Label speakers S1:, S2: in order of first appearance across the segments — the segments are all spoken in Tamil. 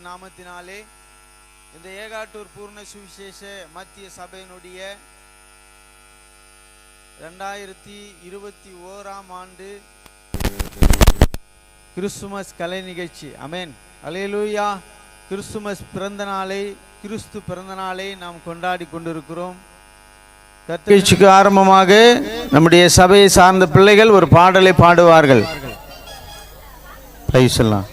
S1: நாமத்தினாலே இந்த ஏகாட்டூர் பூர்ண சுவிசேஷ மத்திய சபையினுடைய 2021 ஆண்டு கிறிஸ்துமஸ் கலை நிகழ்ச்சி, அமேன், அல்லேலூயா. கிறிஸ்துமஸ் பிறந்த நாளை, கிறிஸ்து பிறந்த நாளை நாம் கொண்டாடி கொண்டிருக்கிறோம். நிகழ்ச்சிக்கு ஆரம்பமாக நம்முடைய சபையை சார்ந்த பிள்ளைகள் ஒரு பாடலை பாடுவார்கள். பிரைஸ் எல்லாம்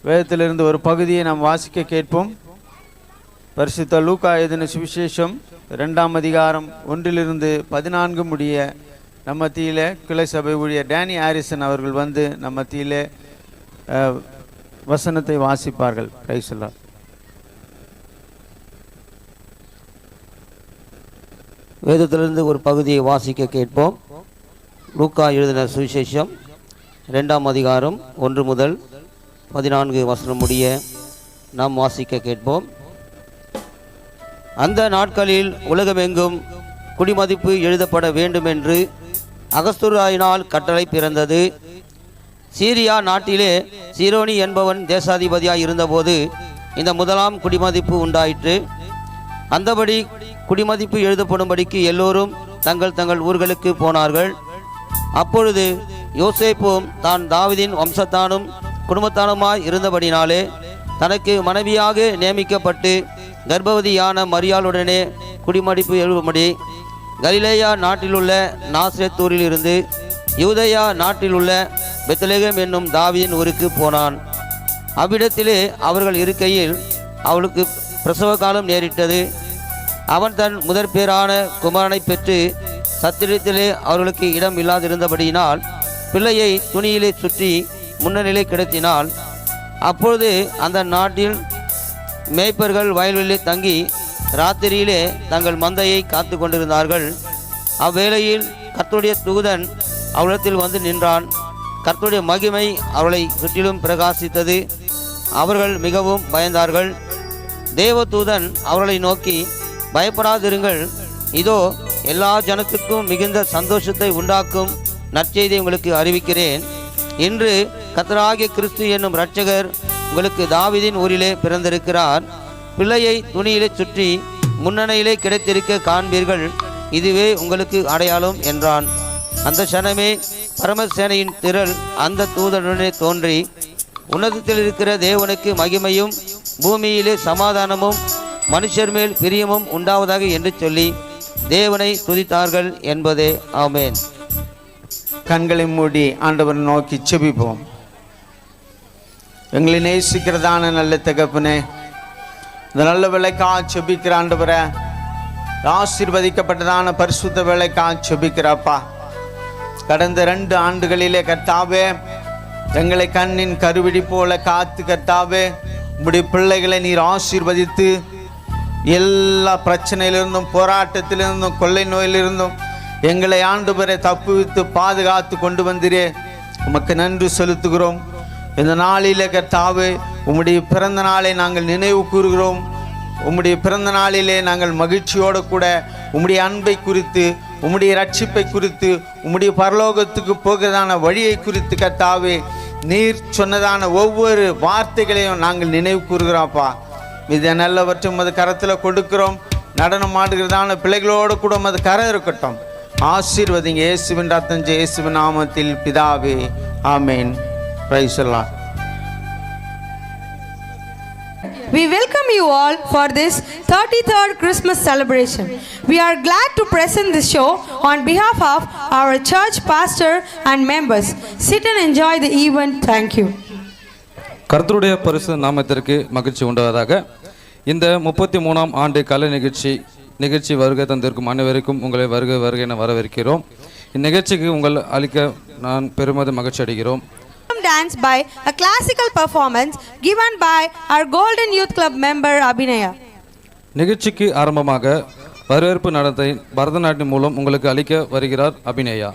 S1: வேதத்திலிருந்து ஒரு பகுதியை நாம் வாசிக்க கேட்போம். பரிசுத்த லூக்கா எழுதின சுவிசேஷம் 2ஆம் அதிகாரம் 1-14 முடிய நம்ம மத்தியிலே கிளை சபை ஊழியர் டேனி ஹாரிசன் அவர்கள் வந்து நம்ம மத்தியிலே வசனத்தை வாசிப்பார்கள். பிரைஸ் எல்லாம்.
S2: வேதத்திலிருந்து ஒரு பகுதியை வாசிக்க கேட்போம். லூக்கா எழுதின சுவிசேஷம் 2ஆம் அதிகாரம் 1 முதல் 14 வசனம் முடிய நாம் வாசிக்க கேட்போம். அந்த நாட்களில் உலகமெங்கும் குடிமதிப்பு எழுதப்பட வேண்டுமென்று அகஸ்துராயினால் கட்டளை பிறந்தது. சீரியா நாட்டிலே சீரோனி என்பவன் தேசாதிபதியாய் இருந்தபோது இந்த முதலாம் குடிமதிப்பு உண்டாயிற்று. அந்தபடி குடிமதிப்பு எழுதப்படும்படிக்கு எல்லோரும் தங்கள் தங்கள் ஊர்களுக்கு போனார்கள். அப்பொழுது யோசேப்பும் தான் தாவீதின் வம்சத்தானும் குடும்பத்தானுமாய் இருந்தபடினாலே தனக்கு மனைவியாக நியமிக்கப்பட்டு கர்ப்பவதியான மரியாளுடனே குடிமதிப்பு எழுதும்படி கலிலேயா நாட்டிலுள்ள நாசரேத்தூரில் இருந்து யூதேயா நாட்டிலுள்ள பெத்லெகேம் என்னும் தாவீதின் ஊருக்கு போனான். அவ்விடத்திலே அவர்கள் இருக்கையில் அவளுக்கு பிரசவ காலம் நேரிட்டது. அவன் தன் முதற் பேரான குமாரனை பெற்று சத்திரத்திலே அவர்களுக்கு இடம் இல்லாதிருந்தபடியினால் பிள்ளையை துணியிலே சுற்றி முன்னணியிலே கிடத்தினாள். அப்பொழுது அந்த நாட்டில் மேய்ப்பர்கள் வயல்வெளியில் தங்கி ராத்திரியிலே தங்கள் மந்தையை காத்து கொண்டிருந்தார்கள். அவ்வேளையில் கர்த்தருடைய தூதன் அவளிடத்தில் வந்து நின்றான். கர்த்தருடைய மகிமை அவளை சுற்றிலும் பிரகாசித்தது. அவர்கள் மிகவும் பயந்தார்கள். தேவதூதன் அவர்களை நோக்கி, பயப்படாதிருங்கள், இதோ எல்லா ஜனத்துக்கும் மிகுந்த சந்தோஷத்தை உண்டாக்கும் நற்செய்தியை உங்களுக்கு அறிவிக்கிறேன். இன்று கர்த்தராகிய கிறிஸ்து என்னும் இரட்சகர் உங்களுக்கு தாவீதின் ஊரிலே பிறந்திருக்கிறார். பிள்ளையை துணியிலே சுற்றி முன்னணையிலே கிடைத்திருக்க காண்பீர்கள். இதுவே உங்களுக்கு அடையாளம் என்றான். அந்த சனமே பரமசேனையின் திரள் அந்த தூதனுடனே தோன்றி, உன்னதத்தில் இருக்கிற தேவனுக்கு மகிமையும் பூமியிலே சமாதானமும் மனுஷர் மேல் பிரியமும் உண்டாவதாக என்று சொல்லி தேவனை துதித்தார்கள் என்பதே. ஆமென்.
S1: கண்களை மூடி ஆண்டவரை நோக்கி செபிப்போம். எங்களை நேசிக்கிறதான நல்ல தகப்பனே, இந்த நல்ல வேலைக்காக செபிக்கிற ஆண்டவரை, ஆசீர்வதிக்கப்பட்டதான பரிசுத்த வேலைக்காக செபிக்கிறப்பா. கடந்த 2 ஆண்டுகளிலே கர்த்தாவே எங்களை கண்ணின் கருவிடி போல காத்து கர்த்தாவே உம்முடைய பிள்ளைகளை நீர் ஆசீர்வதித்து எல்லா பிரச்சனையிலிருந்தும் போராட்டத்திலிருந்தும் கொள்ளை நோயிலிருந்தும் எங்களை ஆண்டவரை தப்புவித்து பாதுகாத்து கொண்டு வந்திரே, உமக்கு நன்றி செலுத்துகிறோம். இந்த நாளிலே கர்த்தாவே உம்முடைய பிறந்த நாளை நாங்கள் நினைவு கூறுகிறோம். உம்முடைய பிறந்த நாளிலே நாங்கள் மகிழ்ச்சியோடு கூட உம்முடைய அன்பை குறித்து, உம்முடைய ரட்சிப்பை குறித்து, உம்முடைய பரலோகத்துக்கு போகிறதான வழியை குறித்து கர்த்தாவே நீர் சொன்னதான ஒவ்வொரு வார்த்தைகளையும் நாங்கள் நினைவு கூறுகிறோம்ப்பா. இதை நல்லவற்றும் அது கரத்தில் கொடுக்கிறோம். நடனம் ஆடுகிறதான பிள்ளைகளோடு கூட அது கரை இருக்கட்டும். ஆசீர்வதிங்க. இயேசுவின் ரத்தம் இயேசுவின் நாமத்தில் பிதாவே, ஆமேன். Praise the Lord.
S3: We welcome you all for this 33rd Christmas celebration. We are glad to present this show on behalf of our church pastor and members. Sit and enjoy the event. Thank you.
S4: கர்த்தருடைய பரிசுத்த நாமத்திற்கு மகிழ்ச்சி உண்டாவதாக. இந்த 33ஆம் ஆண்டு கலை நிகழ்ச்சி வருகை தந்திருக்கும் அனைவருக்கும் உங்களை வருகை என வரவேற்கிறோம். இந்நிகழ்ச்சிக்கு உங்கள் அளிக்க நான் பெருமதி மகிழ்ச்சி அடைகிறோம்.
S3: Dance by a classical performance given by our Golden Youth Club member Abhinaya.
S4: நிகழ்ச்சிக்கு ஆரம்பமாக வரவேற்பு நடத்தை பரதநாட்டியம் மூலம் உங்களுக்கு அளிக்க வருகிறார் அபிநயா.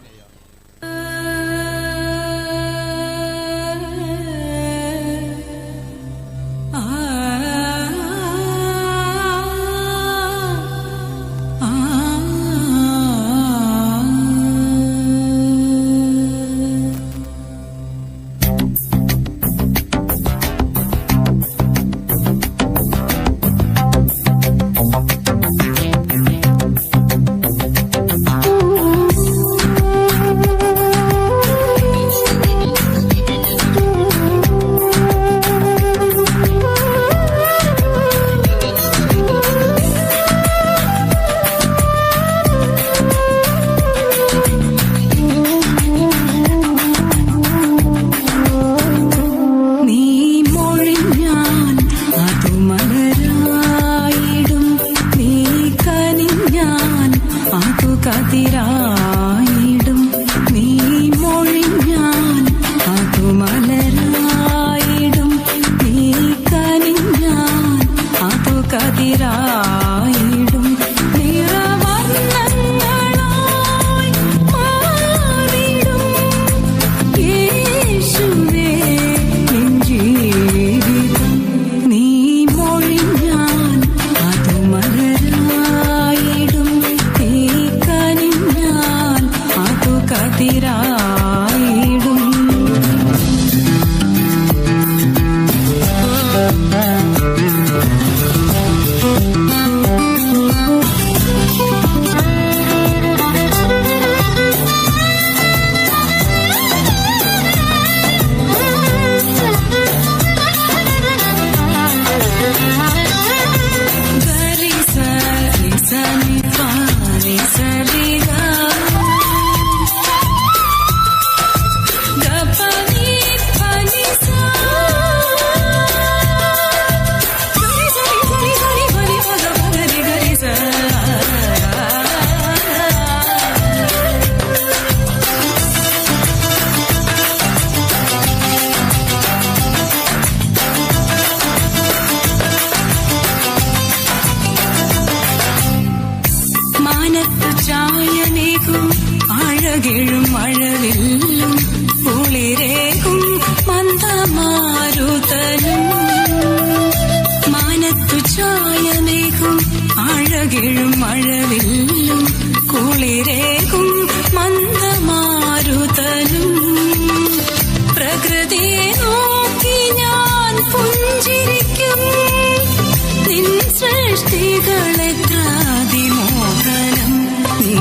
S5: വാക്കുകളെത്രാതിമോഹനം നീ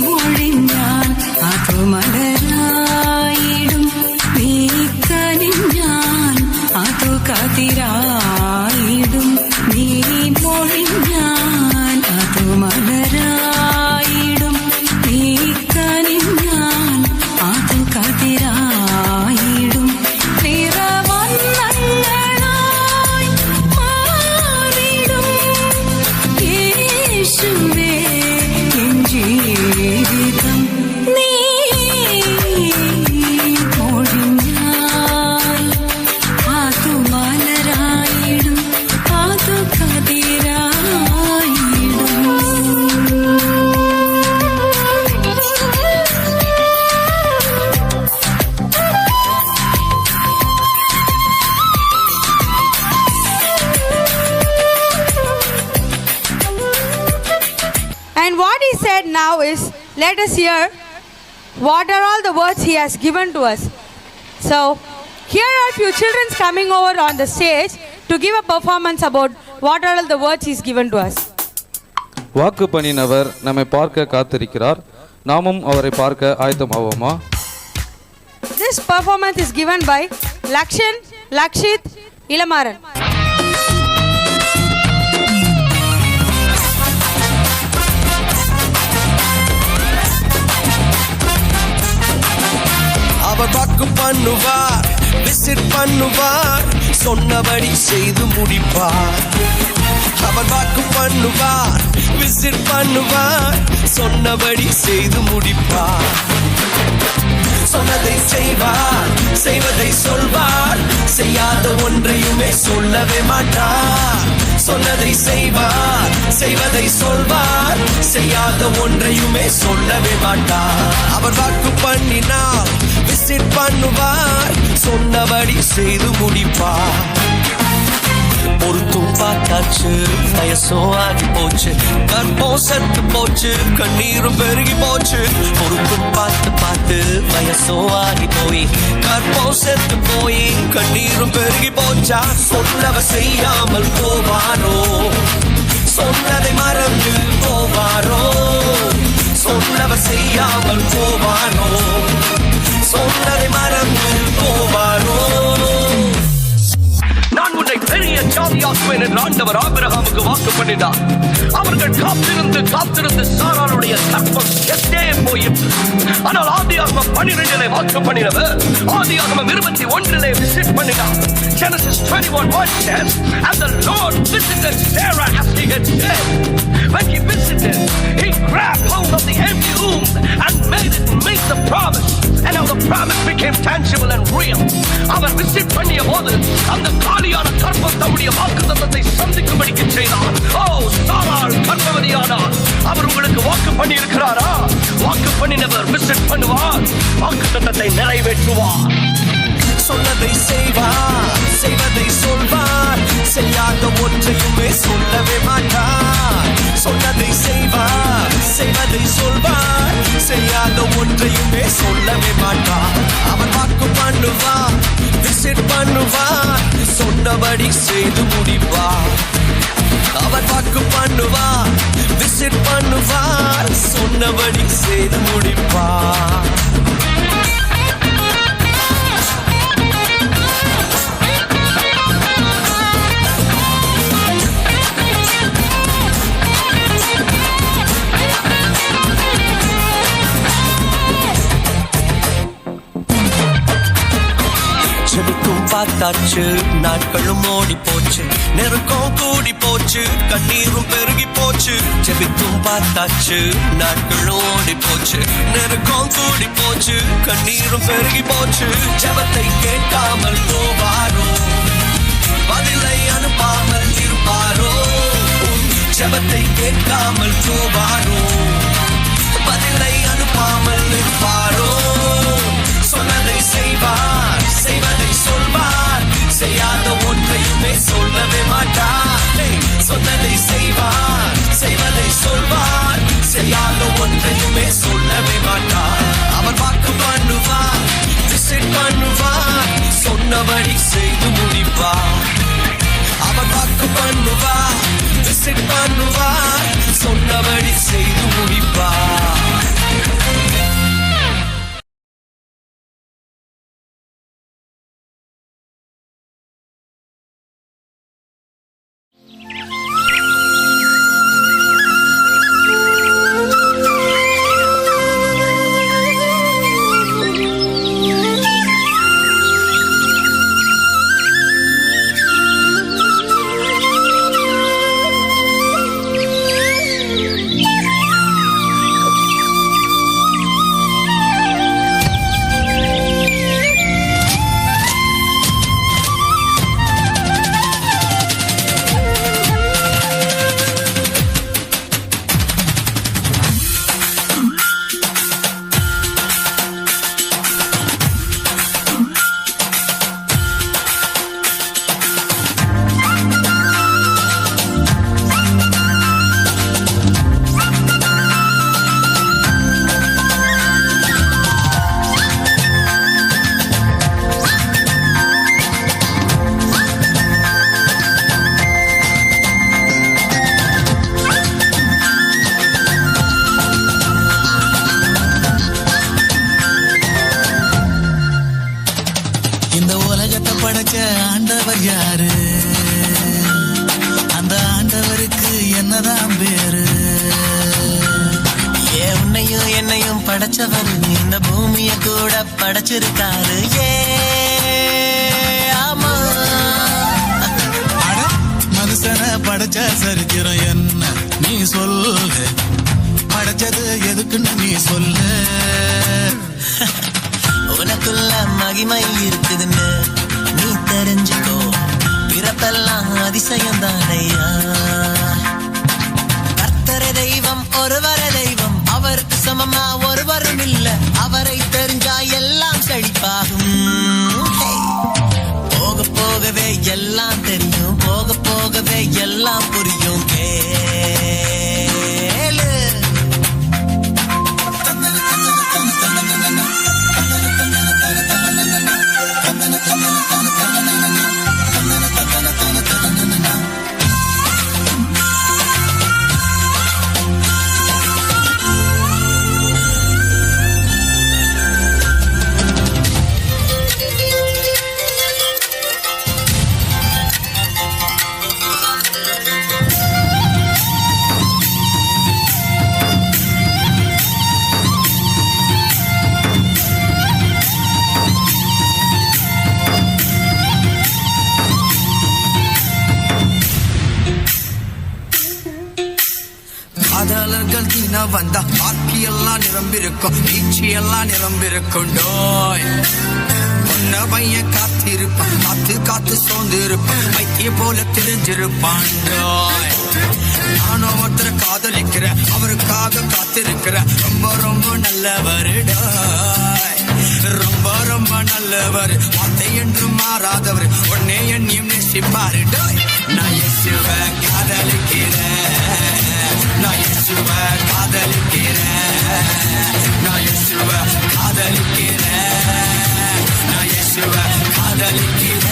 S5: മൊഴിഞ്ഞാൽ അതു മലരായിടും നീ കനിഞ്ഞാൽ അതു കതിരായിടും നീ മൊഴിഞ്ഞാൽ അതു മലരായിടും നീ കനിഞ്ഞാൽ അതു കതിരായിടും നിറവർണ്ണങ്ങളായി മാറിടും യേശുവേ എൻ ജീവിതം നീ മൊഴിഞ്ഞാൽ അതു മലരായിടും അതു
S3: And what he said now is, let us hear what are all the words he has given to us. So, here are a few children coming over on the stage to give a performance about what are all the words he's given to us.
S4: வாக்கு பண்ணினவர் நம்மை பார்க்க காத்திருக்கிறார், நாமும் அவரை பார்க்க ஆயத்தமாவோமா?
S3: This performance is given by Lakshan, Lakshit, Ilamaran.
S6: அவர் வாக்கு பண்ணுவார், விசிட் பண்ணுவார், சொன்னபடி செய்து முடிப்பார். அவர் வாக்கு பண்ணுவார், விசிட் பண்ணுவார், சொன்னபடி செய்து முடிப்பார். சொன்னதை செய்வார், செய்வதை சொல்வார், செய்யாத ஒன்றையுமே சொல்லவே மாட்டார். சொன்னதை செய்வார், செய்வதை சொல்வார், செய்யாத ஒன்றையுமே சொல்லவே மாட்டார். அவர் வாக்கு பண்ணினால் விசிட் பண்ணுவார், சொன்னபடி செய்து முடிப்பார். பொறுத்தும் பார்த்தாச்சு, வயசும் ஆகி போச்சு, கர்ப்பம் செத்து போச்சு, கண்ணீரும் பெருகி போச்சு. பொறுத்தும் பார்த்து பார்த்து வயசும் ஆகி போய், கர்ப்பம் செத்து போய், கண்ணீரும் பெருகி போச்சா. சொன்னவ செய்யாமல் போவாரோ, சொன்னதை மறந்து போவாரோ. சொன்னவ செய்யாமல் போவாரோ, சொன்னதை மறந்து போவாரோ. நான் உன்னை பெரிய ஜாதியாக்குவேன் என்று ஆண்டவர் ஆபிரகாமுக்கு வாக்கு பண்ணினார். அவர்கள் காத்திருந்து சாராளுடைய கற்பம் எத்தே போயிற்று. ஆனால் ஆதியாகமம் 12 வாக்கு பண்ணினவர் ஆதியாகமம் 21 விசிட் பண்ணினார். Genesis 21:1 says, and the Lord visited Sarah as he had said. When he visited, he grabbed hold of the empty womb and made it meet the promise. And now the promise became tangible and real. அவர் விசிட் பண்ணிய போது அந்த காலியான கற்பம் தம்முடைய வாக்குத்தத்தத்தை சந்திக்கும்படிக்கு செய்தார். ஓ, சாராள் கர்ப்பவதியானார். அவர் உங்களுக்கு வாக்கு பண்ணி இருக்கிறாரா? வாக்கு பண்ணினவர் விசிட் பண்ணுவார், வாக்குத்தத்தத்தை நிறைவேற்றுவார். சொன்னதை செய்வார், செய்வதை சொல்வார், செய்யாத ஒன்றையுமே சொல்லவே மாட்டார். சொன்னதை செய்வார், செய்வதை சொல்வார், செய்யாத ஒன்றையுமே சொல்லவே மாட்டார். அவர் வாக்கு பண்ணுவார், விசிட் பண்ணுவார், சொன்னபடி செய்து முடிப்பார். அவர் வாக்கு பண்ணுவார், விசிட் பண்ணுவார், சொன்னபடி செய்து முடிப்பார். செபிக்கும் பார்த்தாச்சு, நாட்களும் ஓடி போச்சு, நெருக்கம் கூடி போச்சு, கண்ணீரும் பெருகி போச்சு. செபிக்கும் பார்த்தாச்சு, நாட்களும் ஓடி போச்சு, நெருக்கம் கூடி போச்சு, கண்ணீரும் பெருகி போச்சு. ஜெபத்தை கேட்காமல் போவாரோ, பதிலை அனுப்பாமல் இருப்பாரோ. ஜெபத்தை கேட்காமல் போவாரோ, பதிலை அனுப்பாமல் இருப்பாரோ. சொன்னதை செய்வார், செய்வதை சொல்வார், செய்யாத ஒன்றையுமே சொல்லவே மாட்டார். சொன்னதை செய்வார், செய்வதை சொல்வார், செய்யாத ஒன்றையுமே சொல்லவே மாட்டார். அவர் வாக்கு பண்ணுவார், விசிட் பண்ணுவார், சொன்னபடி செய்து முடிப்பார். அவர் வாக்கு பண்ணுவார், விசிட் பண்ணுவார்,
S7: படைச்ச ஆண்டவர் யாரு? அந்த ஆண்டவருக்கு என்னதான் பேரு? உன்னையும் என்னையும் படைச்சவர் இந்த பூமிய கூட படைச்சிருக்காரு. ஆமா, மனுஷனை படைச்ச சரித்திரம் என்ன நீ சொல்லு? படைச்சது எதுக்குன்னு நீ சொல்லு. உனக்குள்ள மகிமை இருக்குதுன்னு நீ தெரிஞ்சுக்கோ. பிறப்பெல்லாம் அதிசயம் தானையா. கர்த்தரே தெய்வம், ஒருவரே தெய்வம், அவருக்கு சமமா ஒருவரும் இல்ல. அவரை தெரிஞ்சா எல்லாம் செழிப்பாகும். போக போகவே எல்லாம் தெரியும், போக போகவே எல்லாம் புரியும். கேளு. காதலர்கள் தின வந்த பாக்கி எல்லாம் நிரம்பிருக்கும், நீச்சி எல்லாம் நிரம்பிருக்கும். உன்ன பையன் காத்திருப்பான், காத்து காத்து சோர்ந்து இருப்பான், வைத்திய போல தெரிஞ்சிருப்பான். நானும் ஒருத்தரை காதலிக்கிறேன், அவருக்காக காத்திருக்கிறேன். ரொம்ப ரொம்ப நல்லவர், ரொம்ப ரொம்ப நல்லவர், வார்த்தை என்று மாறாதவர், உன்னே என்னையும் நேசிப்பாரு. நான் இயேசுவை காதலிக்கிறேன், நான் இயேசுவை காதலிக்கிறேன், நான் இயேசுவை காதலிக்கிறேன், நான் இயேசுவை காதலிக்கிறேன்.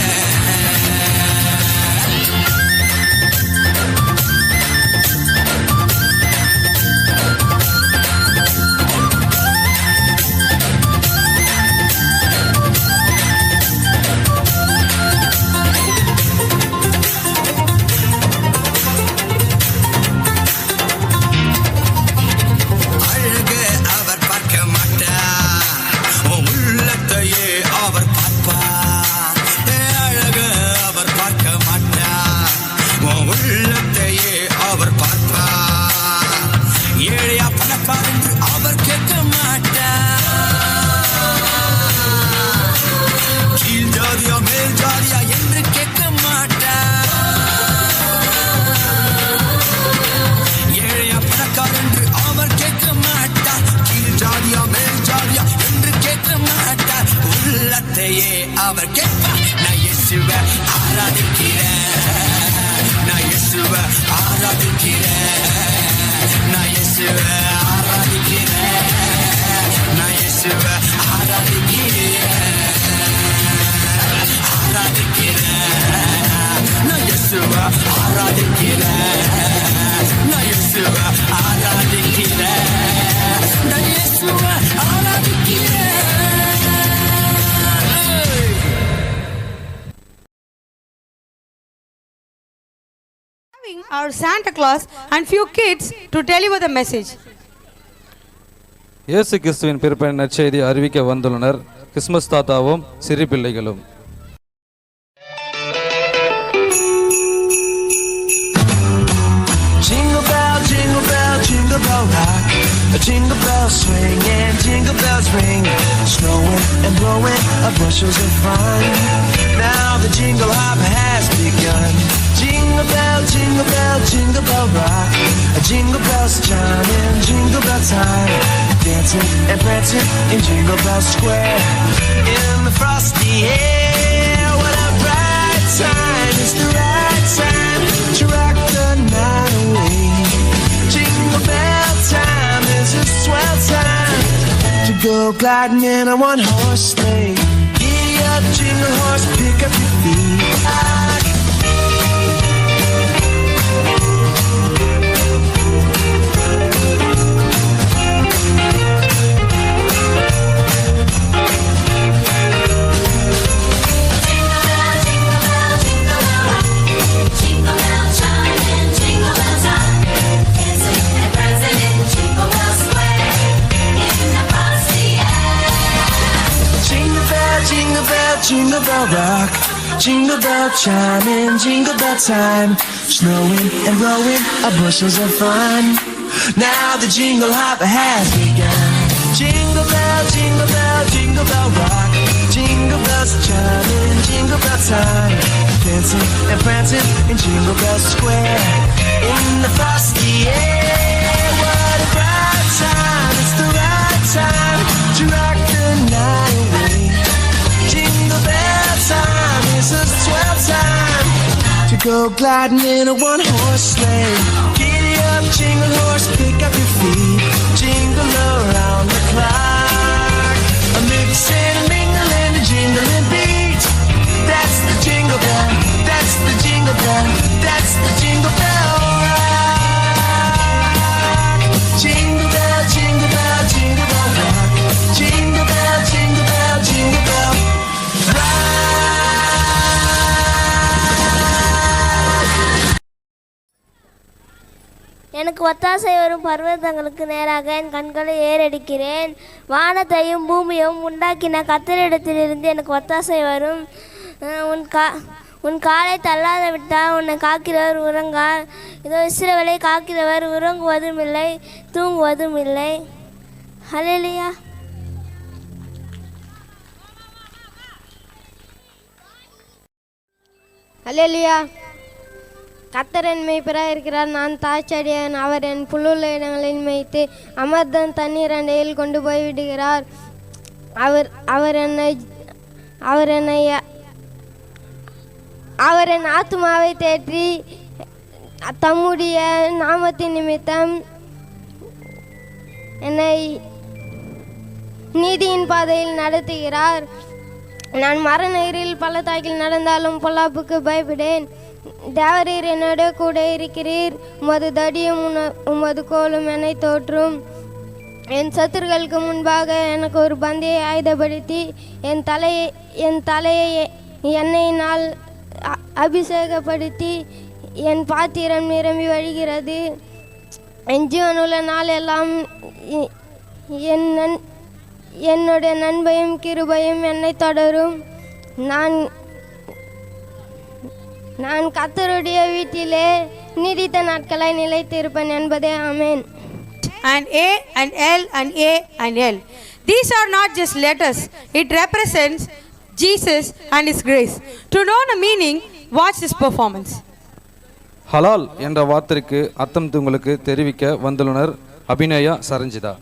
S7: அவர் கேட்பார். நான் இயேசுவை ஆராதிக்கிறேன், நான் இயேசுவை ஆராதிக்கிறேன், நான் இயேசுவை ஆராதிக்கிறேன், நான் இயேசுவை ஆராதிக்கிறேன், ஆராதிக்கிறேன், நான் இயேசுவை ஆராதிக்கிறேன், நான் இயேசுவை ஆராதிக்கிறேன், நான் இயேசுவை ஆராதிக்கிறேன்.
S3: Our Santa Claus and few kids to deliver the message.
S4: இயேசு கிறிஸ்துவின் பிறப்பின் நற்செய்தி அறிவிக்க வந்துள்ளனர் கிறிஸ்மஸ் தாத்தாவும் சிறு பிள்ளைகளும்.
S8: Jingle bell, jingle bell, jingle bell rock. Jingle bells swing and jingle bells ring. Snowing and blowing up bushels of fun. Now the jingle hop has begun. Jingle bell, jingle bell, jingle bell rock. Jingle bells chiming, jingle bell time. Dancing and prancing in Jingle Bell Square. In the frosty air, what a bright time. It's the right time to rock the night away. Jingle bell time is a swell time to go gliding in a one-horse sleigh. Giddy up, jingle horse, pick up your feet. jingle bell rock. Jingle bell chiming, jingle bell time. Snowing and blowing our bushels of fun. Now the jingle hop has begun. Jingle bell, jingle bell, jingle bell rock. Jingle bells chiming, jingle bell time. Dancing and prancing in Jingle Bell Square. In the frosty air, what a bright time. It's the right time to rock the night away. Jingle bell time is a swell time to go gliding in a one-horse sleigh. Giddy up, jingle horse, pick up your feet. Jingle around the clock. A mixing and mingling, a jingling beat. That's the jingle bell, that's the jingle bell, that's the jingle bell rock. Jingle bell, jingle bell, jingle bell rock. Jingle bell, jingle bell, jingle bell
S9: எனக்கு ஒத்தாசை வரும் பர்வதங்களுக்கு நேராக என் கண்களை ஏறெடுக்கிறேன். வானத்தையும் பூமியையும் உண்டாக்கின கர்த்தரிடத்திலிருந்து எனக்கு ஒத்தாசை வரும். உன் காலை தள்ளாத விட்டால் உன்னை காக்கிறவர் உறங்கார். இதோ இஸ்ரவேலை காக்கிறவர் உறங்குவதும் இல்லை, தூங்குவதும் இல்லை. ஹல்லேலூயா.
S10: ஹல்லேலூயா. கர்த்தர் என் மேய்ப்பராக இருக்கிறார், நான் தாய்ச்சடியன். அவர் என் புல்லுள்ள இடங்களில் மேய்த்து அமர்தன் தண்ணீர் அண்டையில் கொண்டு போய் விடுகிறார். அவர் என் ஆத்துமாவை தேற்றி தம்முடைய நாமத்தின் நிமித்தம் என்னை நீதியின் பாதையில் நடத்துகிறார். நான் மரண இருளில் பள்ளத்தாக்கில் நடந்தாலும் பொல்லாப்புக்கு பயப்படேன். தேவரீர் என்னோட கூட இருக்கிறீர். உமது தடியும் உமது கோலும் என்னை தோற்றும். என் சத்துருக்களுக்கு முன்பாக எனக்கு ஒரு பந்தியை ஆயுதப்படுத்தி என் தலையை எண்ணெயினால் அபிஷேகப்படுத்தி என் பாத்திரம் நிரம்பி வழிகிறது. என் ஜீவனுள்ள நாள் எல்லாம் என்னுடைய நன்மையும் கிருபையும் என்னை தொடரும். நான் கர்த்தருடைய வீட்டிலே நீடித்த நாட்களாய் நிலைத்திருப்பேன் என்பதே. ஆமென்.
S3: And A and L and A and L. These are not just letters. It represents Jesus and His grace. To know the meaning, watch this performance.
S4: ஹலால் என்ற வார்த்தைக்கு அர்த்தம் உங்களுக்கு தெரிவிக்க வந்துள்ளனர் அபிநயா சரஞ்சிதா.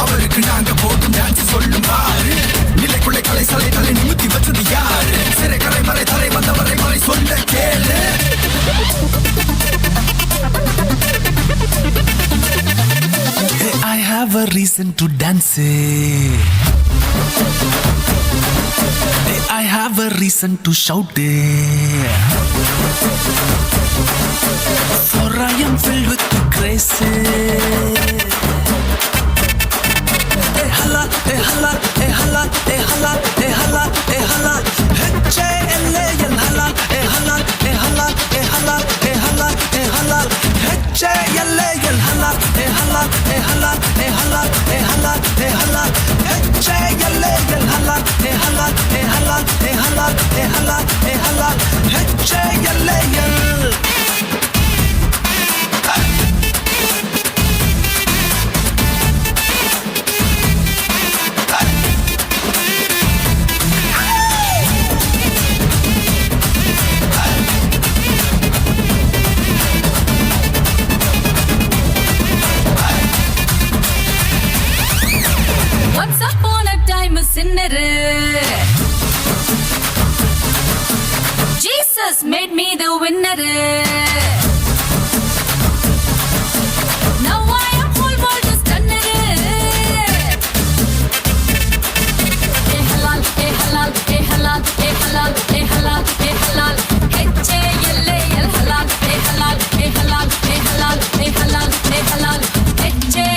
S8: அவருக்கு நாங்க போட்டும் டான்ஸ் சொல்லும் பாரு. நிலைக்குள்ளே கலை சலை தலை நிமித்தி வச்சது யாரு? சிறை கரை மறை தரை வந்தவரை மறை சொல்ல கேளு. I have a reason to dance. I have a reason to shout. For I am filled with grace. Hala, hala, hala, hala, hala, hala. H-A-L-A-L, hala, hala, hala, hala, hala, hala. H-A-L-A-L, hala, hala, hala, hala, hala, hala. H-A-L-A-L, hala, hala, hala, hala, hala, hala. H-A-L-A-L.
S5: Once upon a time a sinner, Jesus made me the winner. Now I am whole world is stunner. Hey halal, hey halal, hey halal, hey halal, hey halal, hey halal. H-A-L-A-L halal, hey halal, hey halal, hey halal, hey halal, hey halal. H-A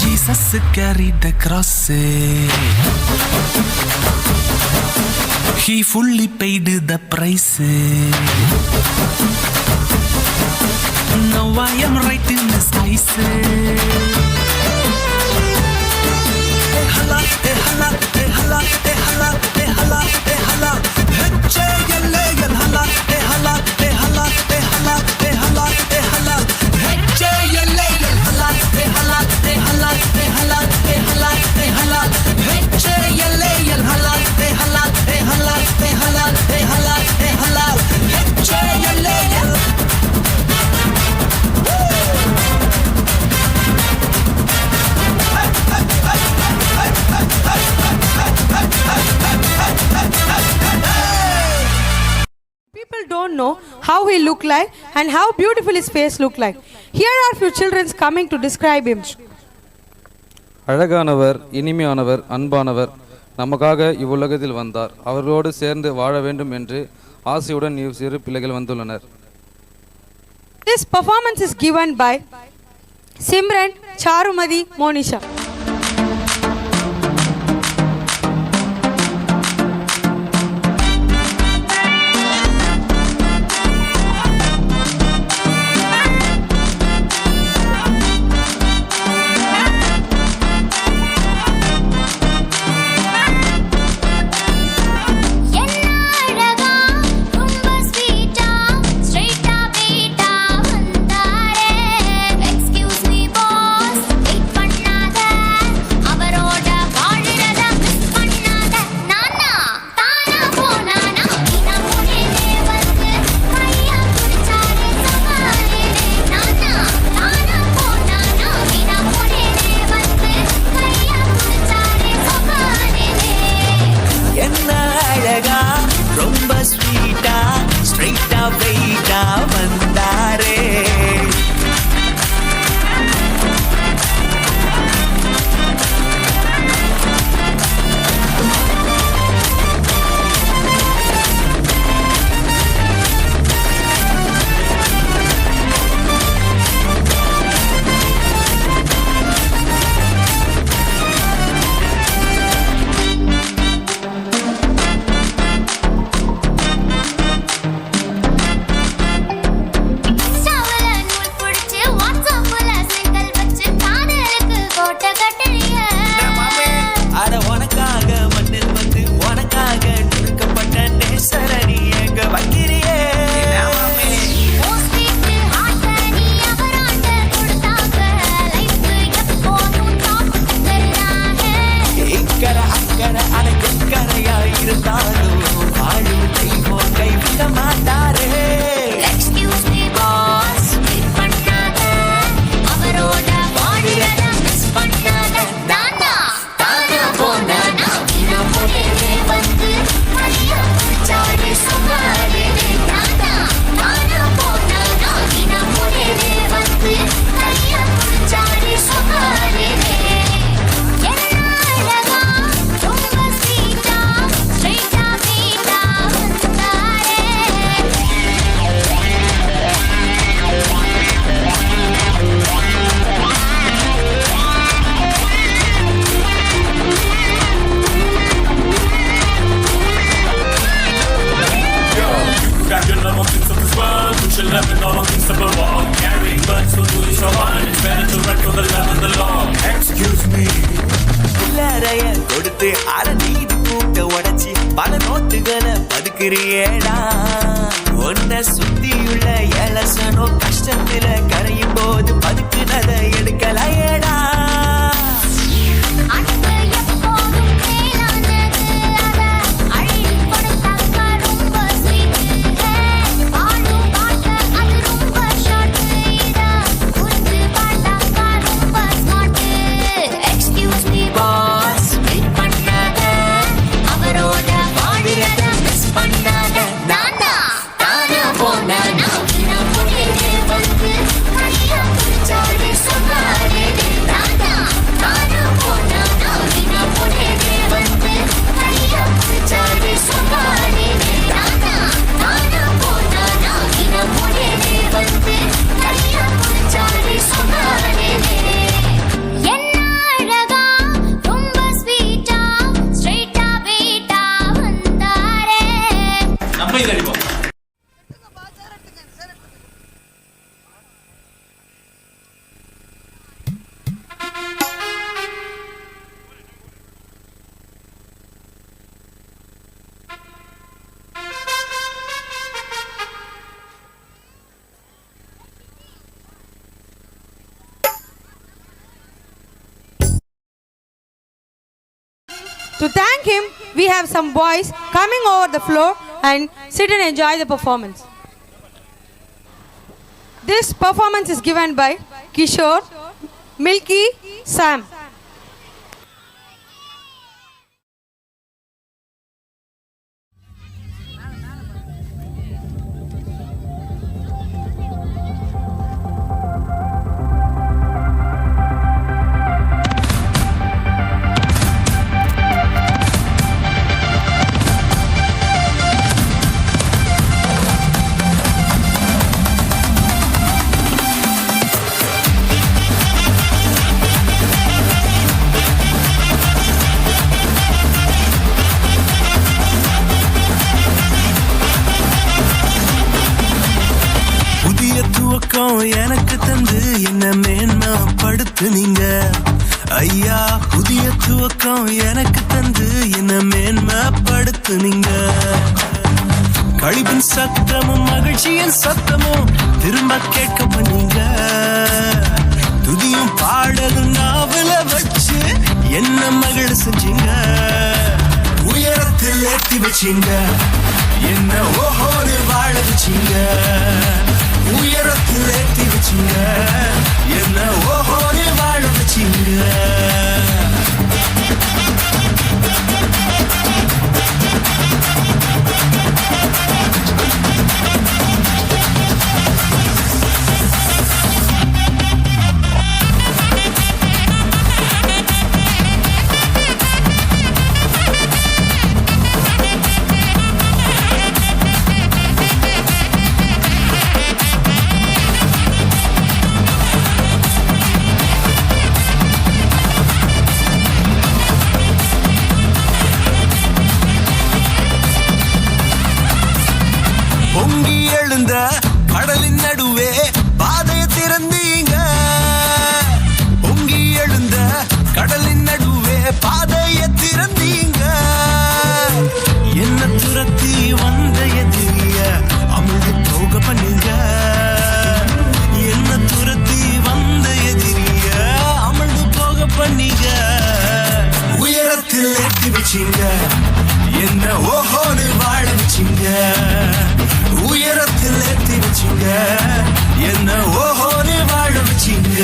S8: Jesus carried the cross. He fully paid the price. Now I am right in His eyes. Hey hala, hey hala, hey hala, hey hala, hey hala, hey hala. Hey yalla yalla hala, hey hala, hey hala, hey hala, hey hala, hey hala. Hey yalla yalla hala, hey hala, hey hala, hey hala, hey hala, hey hala. Hey yalla yalla hala, hey hala, hey hala, hey hala, hey hala, hey hala. Hey yalla yalla.
S3: People don't know how he looked like and how beautiful his face looked like. Here are few children coming to describe him.
S4: அழகானவர், இனிமையானவர், அன்பானவர், நமக்காக இவ்வுலகத்தில் வந்தார். அவர்களோடு சேர்ந்து வாழ வேண்டும் என்று ஆசையுடன் சிறு பிள்ளைகள் வந்துள்ளனர்.
S3: This performance is given by Simran, Charumadi, Monisha. To thank him, we have some boys coming over the floor and sit and enjoy the performance. This performance is given by Kishore, Milky, Sam.
S8: எனக்கு தந்து என்ன மேன்மைப்படுத்துனீங்க ஐயா. புதிய துவக்கம் எனக்கு தந்து என்ன மேன்மைப்படுத்துனீங்க. கழிப்பின் சத்தமும் மகிழ்ச்சியின் சத்தமும் திரும்ப கேட்க பண்ணீங்க. துதியும் பாடலும் நாவல வச்சு என்ன மகிழ செஞ்சீங்க. உயரத்தில் ஏற்றி வச்சீங்க, என்ன ஓஹோன்னு வாழ வச்சீங்க. உயரத்தில் ஏற்றி வச்சீங்க, என்ன ஓஹோன்னு வாழ வச்சீங்க. பொங்கி எழுந்த கடலின் நடுவே பாதையை திறந்தீங்க. பொங்கி எழுந்த கடலின் நடுவே பாதையை திறந்தீங்க. என்ன துரத்தி வந்த எதிரிய அமிழ்ந்து போக பண்ணீங்க. என்ன துரத்தி வந்த எதிரிய அமிழ்ந்து போக பண்ணீங்க. உயரத்தில் ஏற்றி வச்சீங்க, என்ன ஓஹோன்னு வாழ வச்சீங்க. உயரத்தில் ஏற்றி வச்சீங்க, என்ன ஓஹோன்னு வாழ வச்சீங்க.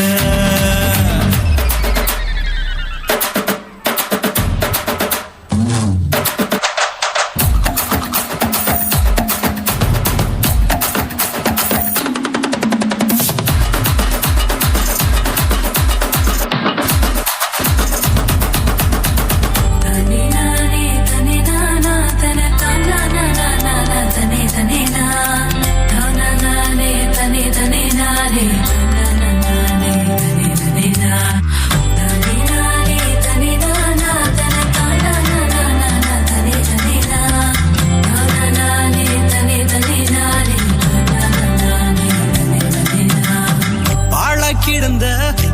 S8: கிடந்த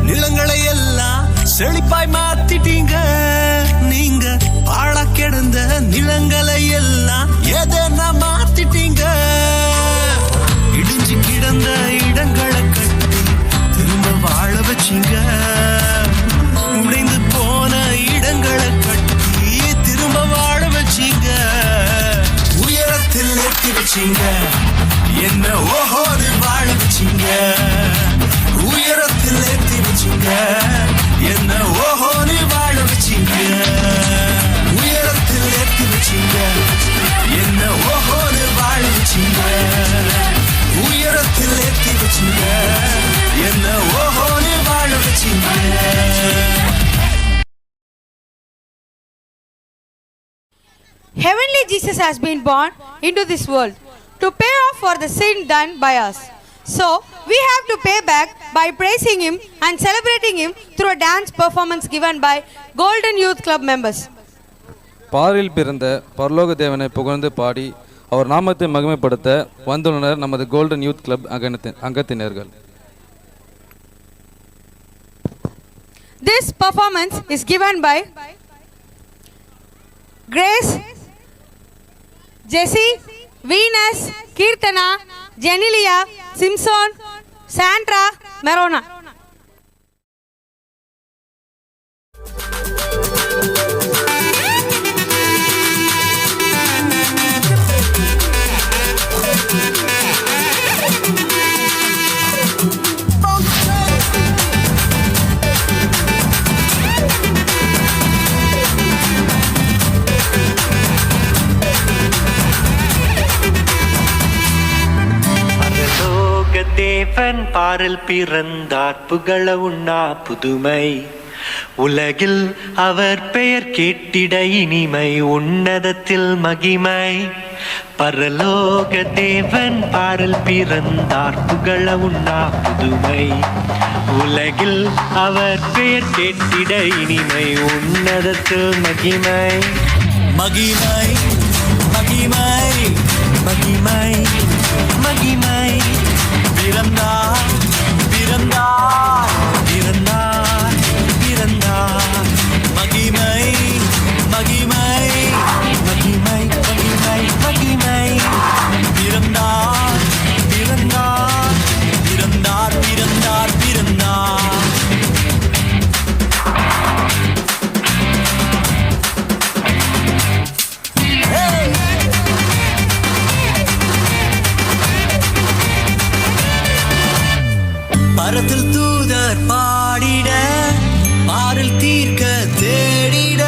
S8: நிலங்களை எல்லாம் செழிப்பாய் மாத்திட்டீங்க. நீங்க பாழா கிடந்த நிலங்களை எல்லாம் எதனா மாத்திட்டீங்க. இடிஞ்சு கிடந்த இடங்களை கட்டி திரும்ப வாழ வச்சீங்க. உடைந்து போன இடங்களை கட்டி திரும்ப வாழ வச்சீங்க. உயரத்தில் ஏற்றி வச்சீங்க, என்ன ஓஹோன்னு வாழ வச்சீங்க. உயரத்தில் ஏற்றி வச்சீங்க, என்ன ஓஹோன்னு வாழ வச்சீங்க. உயரத்தில் ஏற்றி வச்சீங்க, என்ன ஓஹோன்னு வாழ வச்சீங்க. உயரத்தில் ஏற்றி வச்சீங்க, என்ன ஓஹோன்னு வாழ வச்சீங்க.
S3: Heavenly Jesus has been born into this world to pay off for the sin done by us. So, we have to pay back by praising him and celebrating him through a dance performance given by Golden Youth Club members.
S4: பாரில் பிறந்த பரலோக தேவனை புகழ்ந்து பாடி அவர் நாமத்தை மகிமைப்படுத்த வந்துள்ளனர் நமது கோல்டன் யூத் கிளப் அங்கத்தினர்கள்.
S3: This performance is given by Grace, Jessie, Venus, Kirtana, Jenilia, Simpson, Sandra, Merona.
S8: தேவன் பாரில் பிறந்தார் புகழ உண்ணா புதுமை உலகில் அவர் பெயர் கேட்டிட இனிமை உன்னதத்தில் மகிமை பரலோக தேவன் பாரில் பிறந்தார் புகழ உண்ணா புதுமை உலகில் அவர் பெயர் கேட்டிட இனிமை உன்னதத்தில் மகிமை மகிமை மகிமை மகிமை மகிமை பிறந்தார் பிறந்தார் பிறந்தார் பிறந்தார் மகிமை மகிமை மகிமை மகிமை மகிமை பிறந்தார் பிறந்தார் பிறந்தார் பிறந்தார் பிறந்தார் பரத்தில் தூதர் பாடிட பாரில் தீர்க்க தேடிட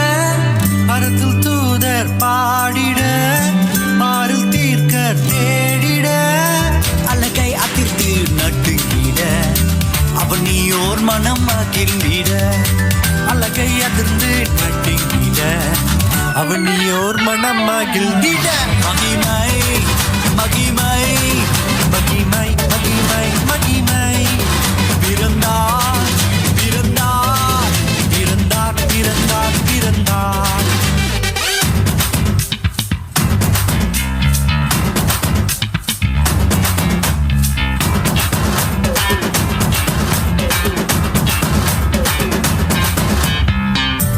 S8: பரத்தில் தூதர் பாடிட பாரில் தீர்க்க தேடிட அழகை அதிர்த்து நட்டுங்கிட அவன் நீயோர் மனம் மகிழ்ந்திட அழகை அதிர்ந்து நட்டுங்கிட அவன் நீயோர் மனம் மகிழ்ந்திட மகிமை மகிமை மகிமை மகிமை மகிமை பிறந்தார் பிறந்தார் பிறந்தார் பிறந்தார் பிறந்தார்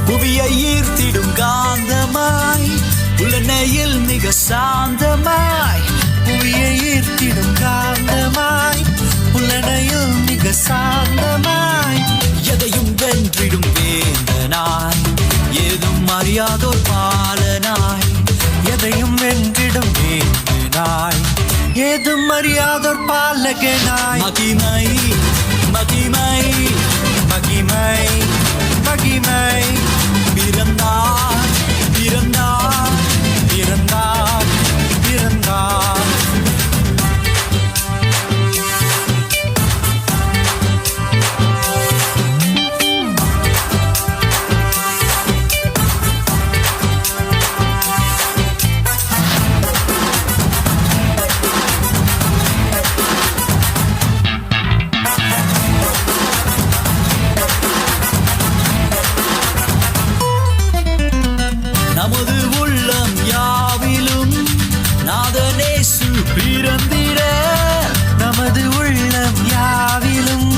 S8: புவியை ஈர்த்திடும் காந்தமாய் உலனையில் மிக சாந்தமாய் புவியை ஈர்த்திடும் காந்தமாய் புலனையில் மிக சாந்தமாய் எதையும் வென்றிடும் வேந்தனாய் ஏதும் அறியாதோர் பாலனாய் எதையும் வென்றிடும் வேந்தனாய் ஏதும் அறியாதோர் பாலகனாய் மகிமை மகிமை மகிமை மகிமை பிறந்தார் பிறந்தார் பிறந்தார் பிறந்தார் நமது உள்ளம் யாவிலும் நாதனேசு பிறந்திட நமது உள்ளம் யாவிலும்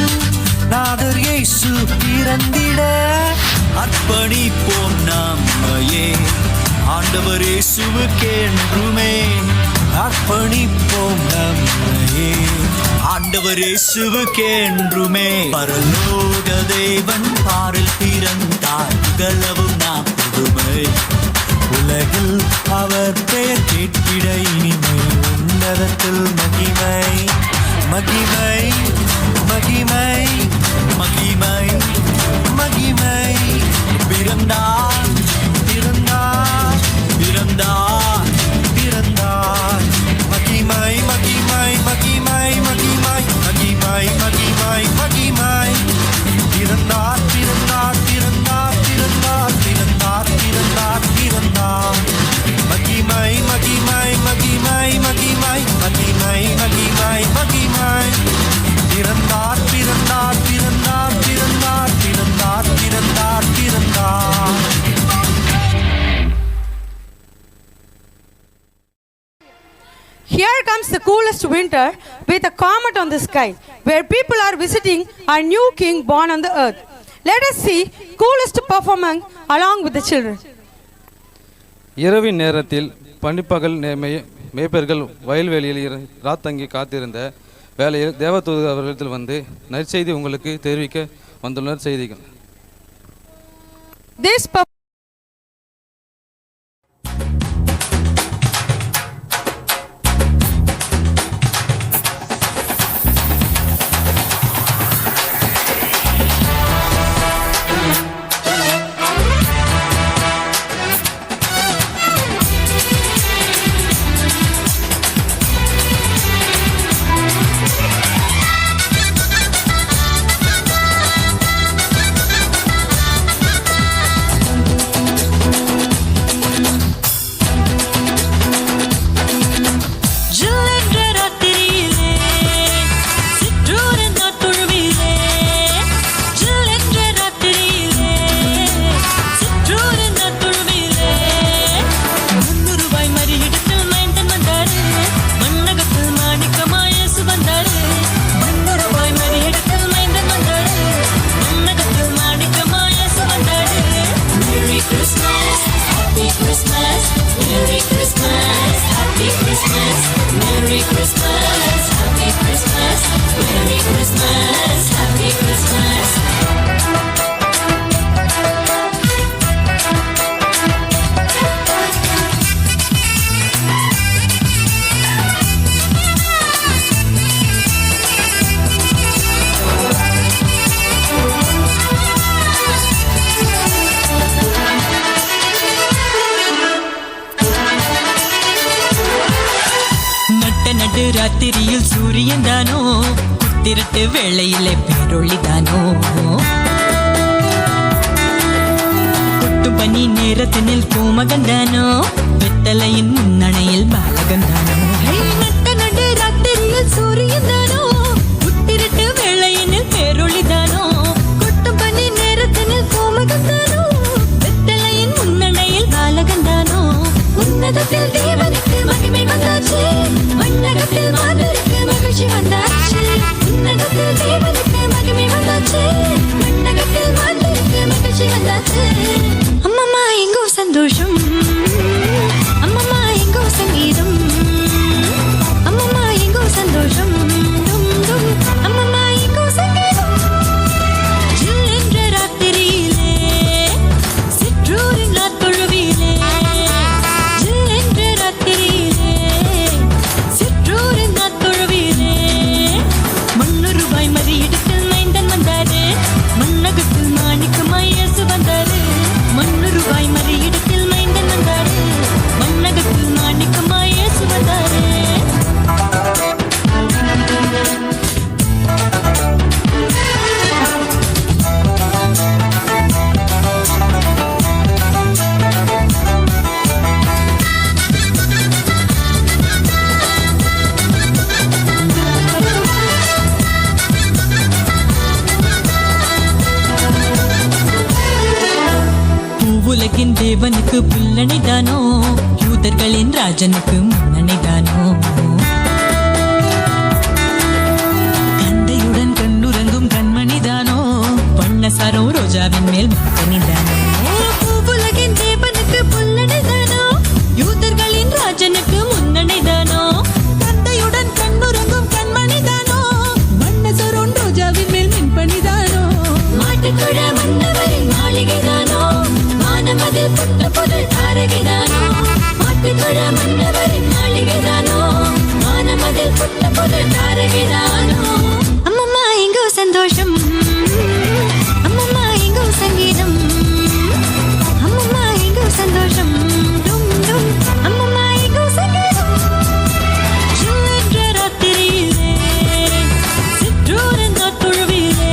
S8: நாதர் இயேசு பிறந்திட அர்ப்பணிப்போம் நம்மையே ஆண்டவர் இயேசுவுக்கென்றுமே அர்ப்பணிப்போம் நம்மையே ஆண்டவர் இயேசுவுக்கென்றுமே பரலோக தேவன் பாரில் பிறந்தார் புகழவும் நாம் புதுமை உலகில் அவர் பெயர் கேட்பிட இனிமை உன்னதத்தில் மகிமை மகிமை மகிமை மகிமை மகிமை பிறந்தார் பிறந்தார் பிறந்தார் பிறந்தார் மகிமை மகிமை மகிமை மகிமை மகிமை மகிமை மகிமை பிறந்தார் பிறந்தார் பிறந்தார் பிறந்தார் பிறந்தார் பிறந்தார் பிறந்தார் மகிமை மகிமை மகிமை மகிமை மகிமை மகிமை மகிமை பிறந்தார் பிறந்தார் பிறந்தார் பிறந்தார் பிறந்தார் பிறந்தார் பிறந்தார்.
S3: Here comes the coolest winter with a comet on the sky, where people are visiting a new king born on the earth. Let us see coolest performance along with the children.
S4: இரவின் நேரத்தில் பனிப்பகல் மேய்ப்பர்கள் வயல்வெளியில் ராத்தங்கி காத்திருந்த வேளையில் தேவதூதர் அவர்களிடத்தில் வந்து நற்செய்தி உங்களுக்கு தெரிவிக்க வந்துள்ளனர் செய்திகள்.
S3: This
S11: ராத்திரியில் சூரியன் தானோ திருட்டு வேளையிலே பேரொளிதானோ கொட்டும் பனி நேரத்தினில் பூமகந்தானோ வெத்தலையின் முன்னணையில் பாலகந்தானோ நட்ட நடு ராத்திரியில் சூரியன் தானோ திருட்டு வேளையினில் பேரொளிதானோ கொட்டும் பனி நேரத்தினில் பூமகந்தானோ வெத்தலையின் முன்னணையில் பாலகந்தானோ உன்னதத்தில் தேவனுக்கு மகிமை வந்தாச்சு மன்னகத்தில் மாதருக்கு மகிழ்ச்சி வந்தாச்சு உன்னதத்தில் தேவனுக்கு மகிமை வந்தாச்சு மன்னகத்தில் மாதருக்கு மகிழ்ச்சி வந்தாச்சு அம்மம்மா எங்கோ சந்தோஷம் அம்மம்மா எங்கோ சங்கீதம் அம்மம்மா எங்கோ சந்தோஷம் டும் டும் அம்மம்மா எங்கோ சங்கீதம் ஜில் என்ற ராத்திரியிலே சிற்றூரின் நாத்தொழுவிலே உலகின் தேவனுக்கு புல்லணைதானோ யூதர்களின் ராஜனுக்கு முன்னணைதானோ கந்தையுடன் கண்ணுறங்கும் கண்மணிதானோ வண்ணசாரோ ரோஜாவின் மேல் மத்தனிதானோ உலகின் தேவனுக்கு புல்லணைதானோ யூதர்களின் ராஜனுக்கு முன்னணைதானோ கந்தையுடன் கண்ணுறங்கும் கண்மணிதானோ வண்ணசாரோ ரோஜாவின் மேல் மின்பணிதானோ மாட்டுக்குழ மன்னவரின் மாளிகைதானோ மனமதில் புட்ட புதல் தாரகைதானோ மாட்டுக்குழ மன்னவரின் மாளிகைதானோ மனமதில் புட்ட புதல் தாரகைதானோ அம்மம்மா எங்கோ சந்தோஷம் அம்மம்மா எங்கோ சங்கீதம் அம்மம்மா எங்கோ சந்தோஷம் டும் டும் அம்மம்மா எங்கோ சங்கீதம் என்ற ராத்திரியிலே சிற்றூரின் நாத்தொழுவிலே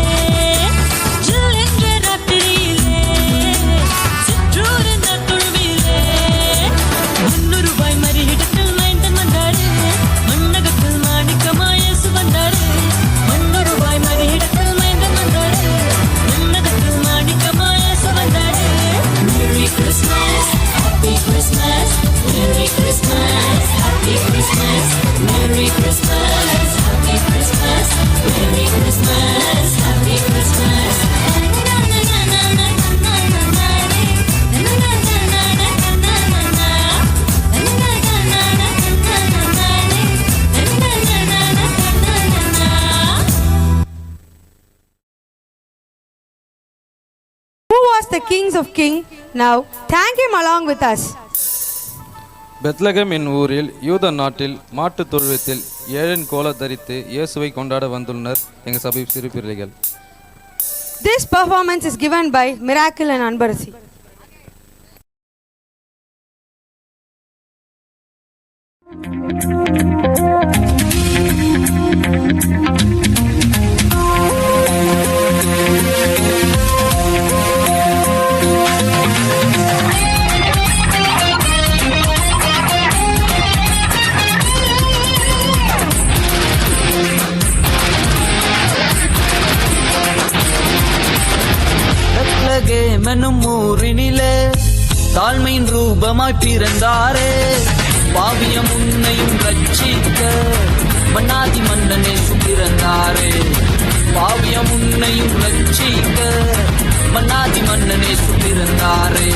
S3: The kings of kings. Now thank him along with us.
S4: Bethlehem என் ஊரில் யூத நாட்டில் மாட்டுத் தொழுவத்தில் ஏழன் கோல தரித்து இயேசுவை கொண்டாட வந்துள்ளனர் எங்கள் சபை சிறு பிள்ளைகள்.
S3: This performance is given by Miracle and Anbarasi.
S12: பெத்லகேமெனும் ஊரினிலே தாழ்மையின் ரூபமாய் பிறந்தாரே பாவியம் உன்னையும் ரட்சிக்க மன்னாதி மன்னனே சுபிறந்தாரே பாவியம் உன்னையும் ரட்சிக்க மன்னாதி மன்னனே சுபிறந்தாரே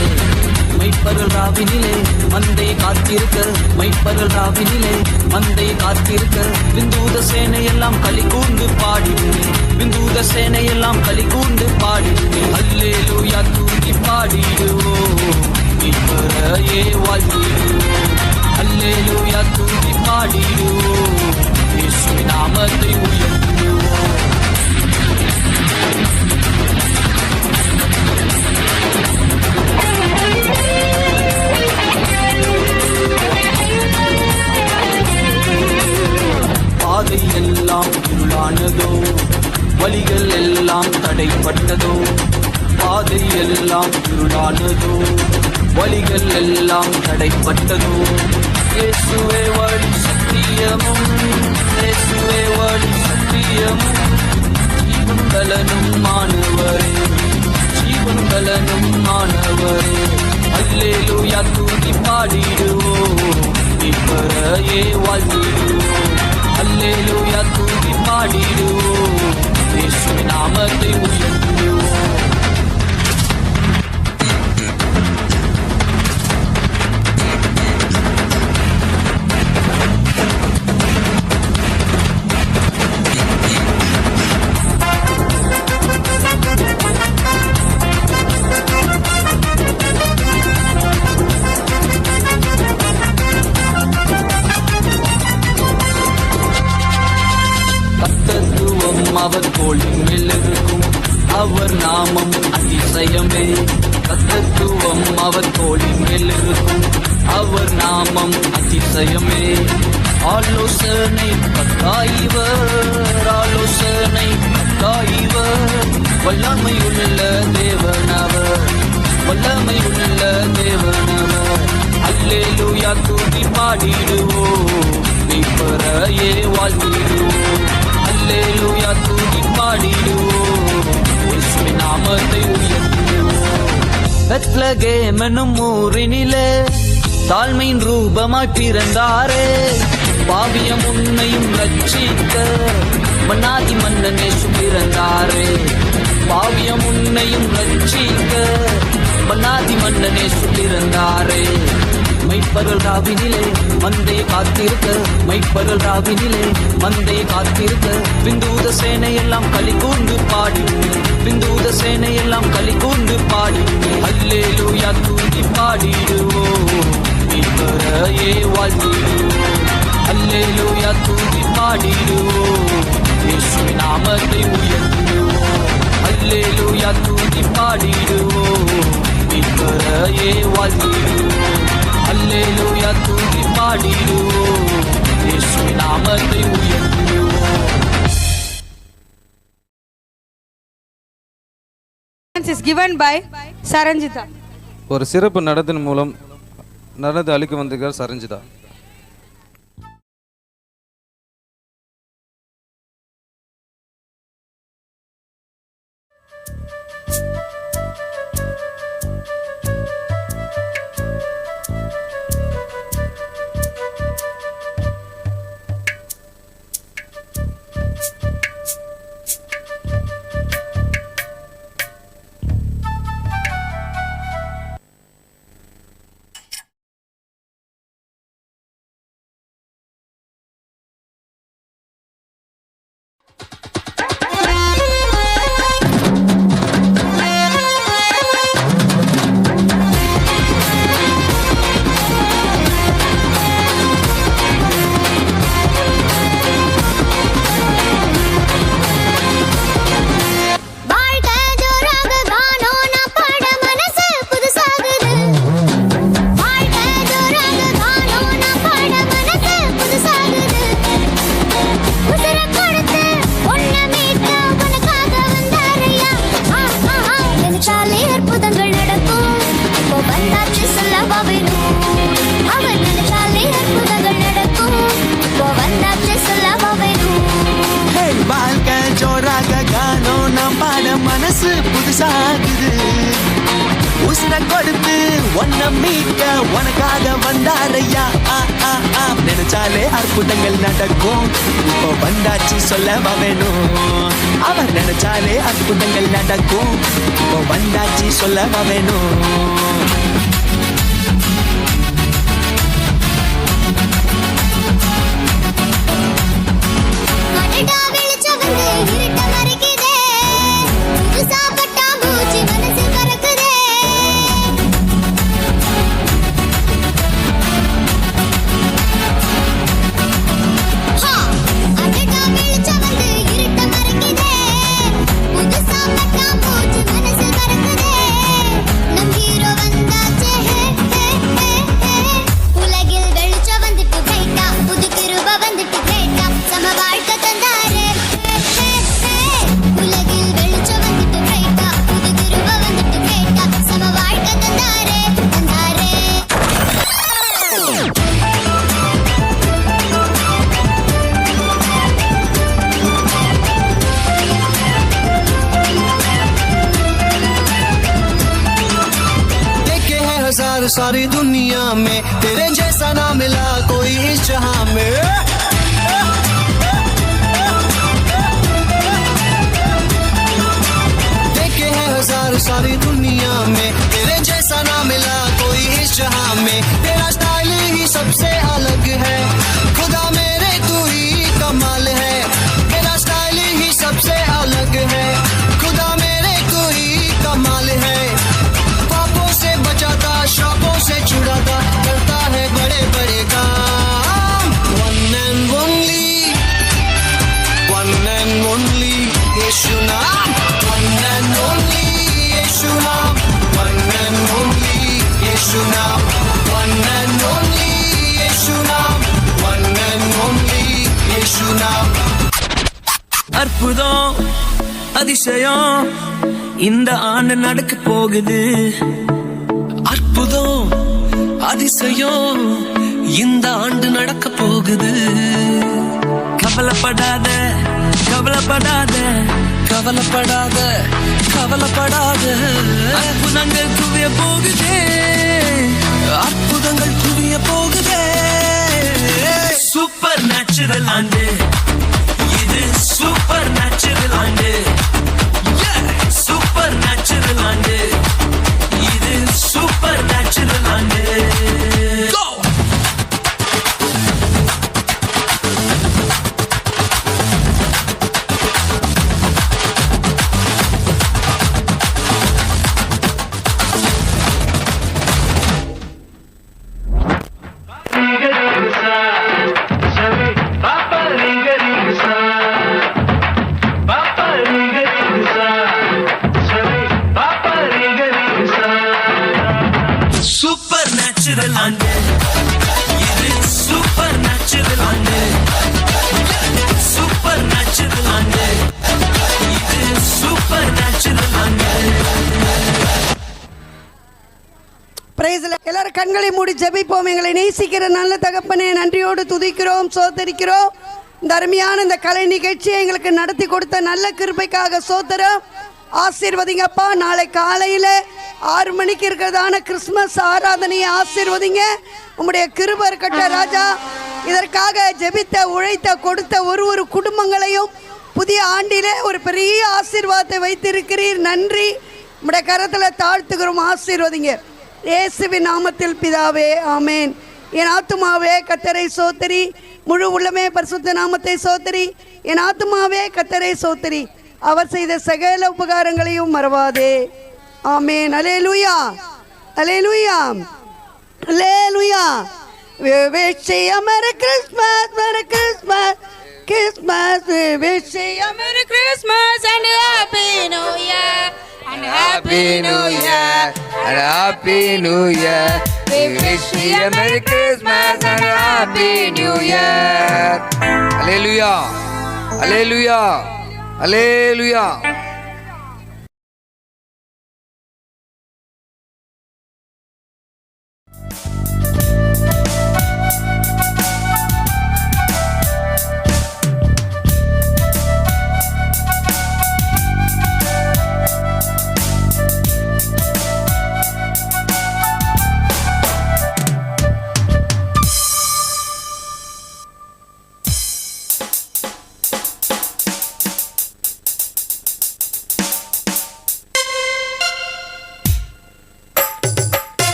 S12: மைப்பர்கள் ராவினிலே மந்தையை காத்திருக்க மைப்பர்கள் ராவினிலே மந்தையை காத்திருக்க விந்தூத சேனையெல்லாம் களி கூர்ந்து பாடிடுமே விந்தூத சேனையெல்லாம் களி கூர்ந்து பாடிடுமே அல்லேலூயா தூக்கி பாடிடுவோம் மீட்பரையே வாழ்த்திடுவோம் அல்லேலூயா தூக்கி பாடிடுவோம் இயேசுவின் நாமத்தை உயர்த்திடுவோம் வழிகள் எல்லாம் தடைப்பட்டதோ, பாதை எல்லாம் இருளானதோ, வழிகள் எல்லாம் தடைப்பட்டதோ. இயேசுவே வழி சத்தியமும், இயேசுவே வழி சத்தியமும், ஜீவன் பலனும் மாணவரே, ஜீவன் பலனும் மாணவரே. அல்லேலூயா தூக்கி பாடிடுவோம், இப்பறையே வாழ்த்திடுவோம். அல்லேலூயா தூக்கி பாடிடுவோம், இயேசுவின் நாமத்தை உயர்த்திடுவோம். அவர் தோளின் மேல் இருக்கும், அவர் நாமம் அதிசயமே. தத்துவம் அவர் தோளின் மேல் இருக்கும், அவர் நாமம் அதிசயமே. ஆலோசனை கத்தாயிவர், ஆலோசனை கத்தாயிவர், வல்லமையுள்ள தேவனவர், வல்லமையுள்ள தேவனவர். அல்லேலூயா தூக்கி பாடிடுவோம், இப்பறையே வாழ்த்திடுவோம். அல்லேலூயா தூக்கி பாடிடுவோம், இயேசுவின் நாமத்தை உயர்த்திடுவோம். பெத்லகேம் என்னும் ஊரினிலே தாழ்மையின் ரூபமாய் பிறந்தாரே, பாவியம் உன்னையும் ரட்சிக்க மன்னாதி மன்னனே பிறந்தாரே. பாவியம் உன்னையும் ரட்சிக்க மன்னாதி மன்னனே பிறந்தாரே. மைப்பர்கள் ராவினிலே மந்தையை காத்திருக்க, மைப்பர்கள் ராவினிலே மந்தையை காத்திருக்க, விந்தூத சேனையெல்லாம் களி கூர்ந்து பாடி, விந்தூத சேனையெல்லாம் களி கூர்ந்து பாடி. அல்லேலூயா தூக்கி பாடிடுவோம், இப்பறையே வாழ்த்திடுவோம். அல்லேலூயா தூக்கி பாடிடுவோம், இயேசுவின் நாமத்தை உயர்த்திடுவோம். அல்லேலூயா தூக்கி பாடிடுவோம், இப்பறையே வாழ்த்திடுவோம். அல்லேலூயா தூக்கி பாடிடுவோம், இயேசுவின் நாமத்தை உயர்த்திடுவோம்.
S3: is given by Saranjita.
S4: ஒரு சிறப்பு நடத்தின் மூலம் நடந்து அளிக்க வந்திருக்கிறார் சரஞ்சிதா.
S7: மனசு புதுசாகுது, உசுர கொடுத்து ஒன்ன மீட்க உனக்காக வந்தாரையா. நினைச்சாலே அற்புதங்கள் நடக்கும், இப்போ வந்தாச்சு சொல்லவா வேணும். அவர் நினைச்சாலே அற்புதங்கள் நடக்கும், இப்போ வந்தாச்சு சொல்லவா வேணும்.
S10: நம் ஹீரோ வந்தாச்சு.
S7: सारी दुनिया में, तेरे जैसा ना मिला कोई इस जहां में। देखे हैं हजार सारी दुनिया में, तेरे जैसा ना मिला कोई इस जहां में। तेरा स्टाइल ही सबसे अलग है, खुदा मेरे तू ही कमाल है। तेरा स्टाइल ही सबसे अलग है, खुदा मेरे तू ही कमाल है। पापों से बचाता, शापों से छुड़ाता, करता है बड़े बड़े काम। वन एंड ओनली यीशु नाम, वन एंड ओनली यीशु नाम, वन एंड ओनली यीशु नाम, वन एंड ओनली यीशु नाम, वन एंड ओनली यीशु नाम।
S8: அற்புதம் அதிசயம் இந்த ஆண்டு நடக்க போகுது, அற்புதம் அதிசயம் இந்த ஆண்டு நடக்க போகுது। கவலைப்படாத கவலைப்படாத கவலைப்படாத கவலைப்படாத, அற்புதங்கள் குவிய போகுதே, அற்புதங்கள் குவிய போகுதே। சூப்பர் நேச்சுரல் ஆண்டு இது, சூப்பர் நேச்சுரல் ஆண்டு, சூப்பர் நேச்சுரல் ஆண்டு இது, சூப்பர் நேச்சுரல் ஆண்டு। சூப்பர் நேச்சுரல் ஆண்டு இது, சூப்பர் நேச்சுரல் ஆண்டு, சூப்பர் நேச்சுரல் ஆண்டு இது, சூப்பர் நேச்சுரல் ஆண்டு।
S13: Price the Lord. எல்லாரும் கண்களை மூடி ஜெபிப்போம். எங்களை நேசிக்கிற நல்ல தகப்பனே, நன்றியோடு துதிக்கிறோம், சோதரிக்கிறோம். இந்த அருமையான இந்த கலை நிகழ்ச்சியை எங்களுக்கு நடத்தி கொடுத்த நல்ல கிருபைக்காக சோதரம். ஆசீர்வதிங்கப்பா. நாளை காலையில் 6 மணிக்கு இருக்கிறதான கிறிஸ்மஸ் ஆராதனையை ஆசீர்வதிங்க. உம்முடைய கிருபை இருக்கட்டும் ராஜா. இதற்காக ஜெபித்த, உழைத்த, கொடுத்த ஒரு குடும்பங்களையும் புதிய ஆண்டிலே ஒரு பெரிய ஆசீர்வாதத்தை வைத்திருக்கிறீர். நன்றி. உம்முடைய கரத்தில் தாழ்த்துகிறோம். ஆசீர்வதிங்க இயேசுவின் நாமத்தில் பிதாவே, ஆமேன். என் ஆத்துமாவே கர்த்தரை சோத்தரி, முழு உள்ளமே பரிசுத்த நாமத்தை சோத்தரி. என் ஆத்துமாவே கர்த்தரை சோத்தரி, அவர் செய்த சகல உபகாரங்களையும் மறவாதே. ஆமென். அல்லேலூயா, அல்லேலூயா, அல்லேலூயா. We wish you a Merry Christmas, Merry Christmas, Christmas. We wish you a Merry Christmas and a Happy New Year, and Happy New Year, and Happy New Year. We wish you a Merry Christmas and a Happy New Year.
S4: Hallelujah, hallelujah, hallelujah.